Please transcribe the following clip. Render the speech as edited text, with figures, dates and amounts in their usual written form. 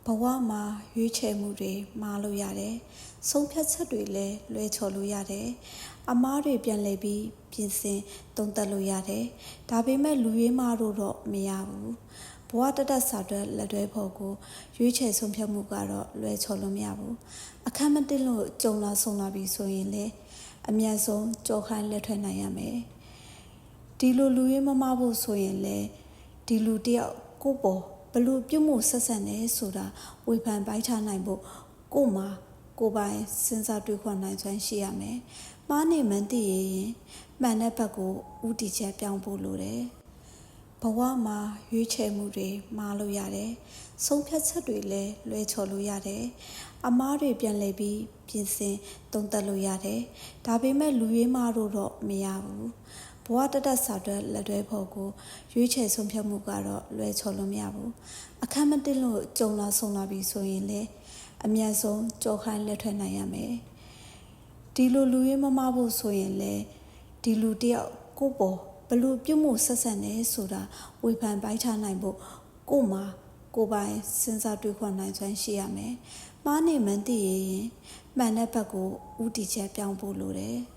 ဘဝမှာရွေးချယ်မှုတွေမှားလို့ရတယ်။ဆုံးဖြတ်ချက်တွေလည်းလွဲချော်လို့ရတယ်။အမားတွေပြန်လည်ပြီးပြင်ဆင်သုံးသပ်လို့ရတယ်။ဒါပေမဲ့လူရွေးမားတို့တော့မရဘူး။ဘဝတတ်စာတွက်လက်တွဲဖို့ကိုရွေးချယ်ဆုံးဖြတ်မှုကတော့လွဲချော်လို့မရဘူး။အခက်မတင်လို့ကြုံလာဆုံးလာပြီးဆိုရင်လေအမြတ်ဆုံးကြောခိုင်းလက်ထွက်နိုင်ရမယ်။ဒီလိုလူရွေးမမားဖို့ဆိုရင်လေဒီလူတယောက်ကိုပေါ်ဘလို့ပြုမှုဆက်ဆက်နေဆိုတာဝေဖန်ပိုက်ထားနိုင်ဖို့ကိုမှာကိုပိုင်စဉ်းစားတွေးခေါ်နိုင်စွမ်းရှိရမယ်။မှားနေမှန်းသိရင်မှန်တဲ့ဘက်ကိုဥတီချက်ပြောင်းဖို့လိုတယ်။ဘဝမှာရွေးချယ်မှုတွေမှားလို့ရတယ်။ဆုံးဖြတ်ချက်တွေလည်းလွဲချော်လို့ရတယ်။အမားတွေပြန်လည်ပြီးပြင်ဆင်သုံးသပ်လို့ရတယ်။ဒါပေမဲ့လူရွေးမားတို့တော့မရဘူး။ဘဝတတ်စာတွက်လက်တွဲဖို့ကိုရွေးချယ်ဆုံးဖြတ်မှုကတော့လွဲချော်လို့မရဘူး။အခက်မတင်လို့ကြုံလာဆုံးလာပြီးဆိုရင်လေအမြတ်ဆုံးကြောခိုင်းလက်ထွက်နိုင်ရမယ်။ဒီလိုလူရွေးမမားဖို့ဆိုရင်လေဒီလူတယောက်ကိုပေါ်ဘလို့ပြုမှုဆက်ဆက်နေဆိုတာဝေဖန်ပိုက်ထားနိုင်ဖို့ကိုမှာကိုပိုင်စဉ်းစားတွေးခေါ်နိုင်စွမ်းရှိရမယ်။မှားနေမှန်းသိရင်မှန်တဲ့ဘက်ကိုဥတီချက်ပြောင်းဖို့လိုတယ်။